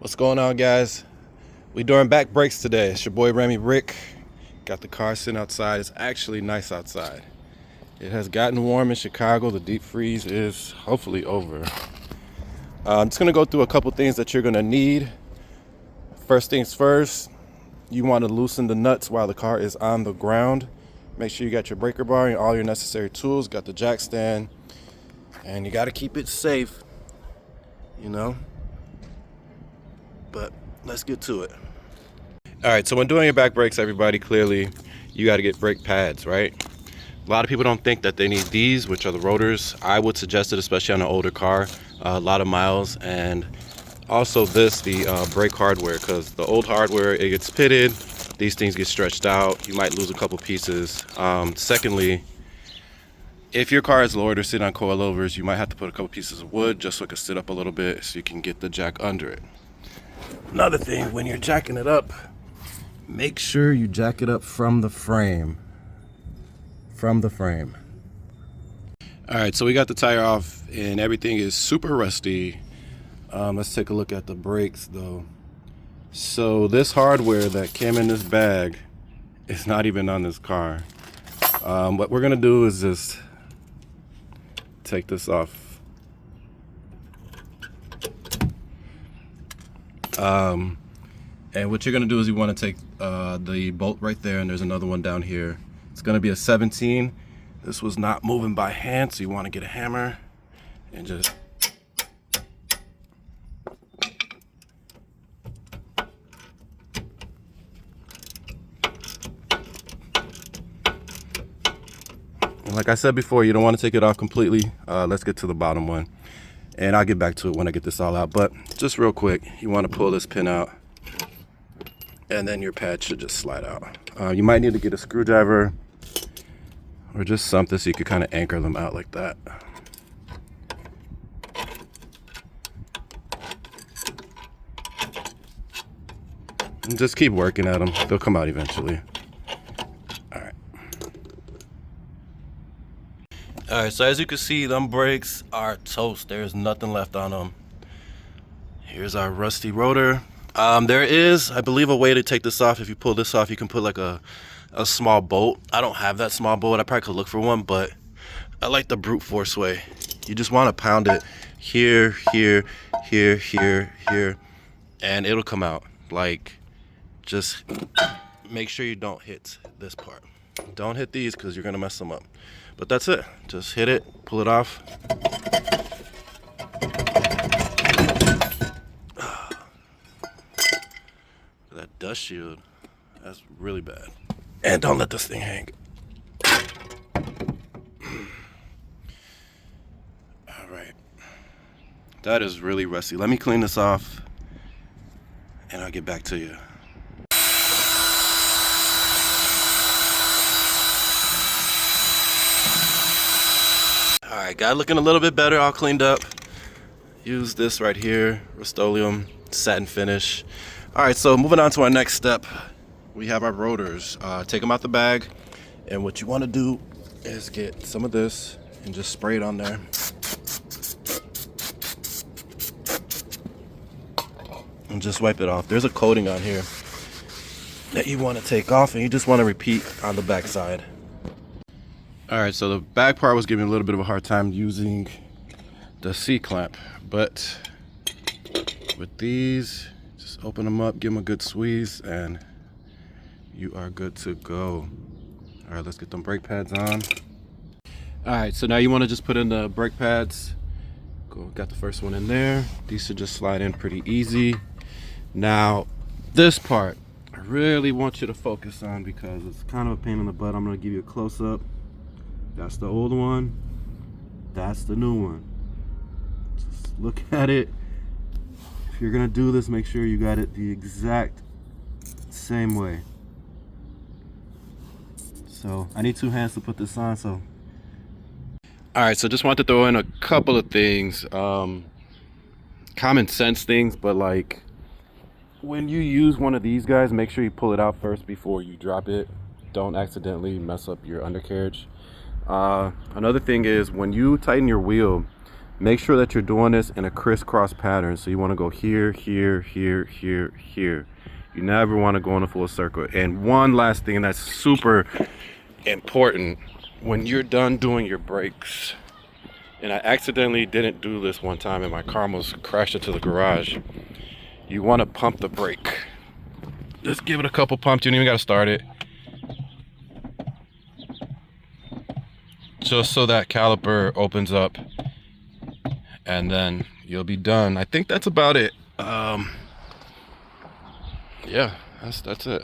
What's going on, guys? We doing back brakes today. It's your boy Remy Rick. Got the car sitting outside. It's actually nice outside. It has gotten warm in Chicago. The deep freeze is hopefully over. I'm just gonna go through a couple things that you're gonna need. First things first, you want to loosen the nuts while the car is on the ground. Make sure you got your breaker bar and all your necessary tools. Got the jack stand, and you got to keep it safe, you know. But let's get to it. All right, so when doing your back brakes, everybody, clearly you got to get brake pads, right? A lot of people don't think that they need these, which are the rotors. I would suggest it, especially on an older car, a lot of miles, and also the brake hardware, because the old hardware, it gets pitted, these things get stretched out, you might lose a couple pieces. Secondly, if your car is lowered or sitting on coilovers, you might have to put a couple pieces of wood just so it can sit up a little bit so you can get the jack under it. Another thing, when you're jacking it up, make sure you jack it up from the frame. All right, so we got the tire off and everything is super rusty. Let's take a look at the brakes though. So this hardware that came in this bag is not even on this car. What we're gonna do is just take this off. And what you're gonna do is you want to take the bolt right there, and there's another one down here. It's gonna be a 17. This was not moving by hand, so you want to get a hammer and just and like I said before, you don't want to take it off completely. Let's get to the bottom one, and I'll get back to it when I get this all out. But just real quick, you want to pull this pin out, and then your pad should just slide out. You might need to get a screwdriver or just something so you could kind of anchor them out like that. And just keep working at them. They'll come out eventually. All right, so as you can see, them brakes are toast. There's nothing left on them. Here's our rusty rotor. There is, I believe, a way to take this off. If you pull this off, you can put like a small bolt. I don't have that small bolt. I probably could look for one, but I like the brute force way. You just want to pound it here, here, here, here, here, and it'll come out. Like, just make sure you don't hit this part. Don't hit these because you're gonna mess them up. But that's it. Just hit it, pull it off. That dust shield, that's really bad. And don't let this thing hang. All right, that is really rusty. Let me clean this off and I'll get back to you. All right, got it looking a little bit better, all cleaned up. Use this right here, Rust-Oleum satin finish. All right, so moving on to our next step, we have our rotors. Take them out the bag, and what you want to do is get some of this and just spray it on there. And just wipe it off. There's a coating on here that you want to take off, and you just want to repeat on the back side. All right, so the back part was giving me a little bit of a hard time using the C-clamp, but with these, just open them up, give them a good squeeze, and you are good to go. All right, let's get them brake pads on. All right, so now you want to just put in the brake pads. Got the first one in there. These should just slide in pretty easy. Now, this part, I really want you to focus on because it's kind of a pain in the butt. I'm gonna give you a close-up. That's the old one. That's the new one. Just look at it. If you're gonna do this, make sure you got it the exact same way. So I need two hands to put this on. So all right, so just want to throw in a couple of things, common sense things, but like when you use one of these guys, make sure you pull it out first before you drop it. Don't accidentally mess up your undercarriage. Another thing is when you tighten your wheel, Make sure that you're doing this in a crisscross pattern. So you want to go here, here, here, here, here. You never want to go in a full circle. And one last thing that's super important, when you're done doing your brakes, and I accidentally didn't do this one time and my car almost crashed into the garage, you want to pump the brake. Just give it a couple pumps. You don't even got to start it. Just so that caliper opens up, and then you'll be done. I think that's about it. Yeah, that's it.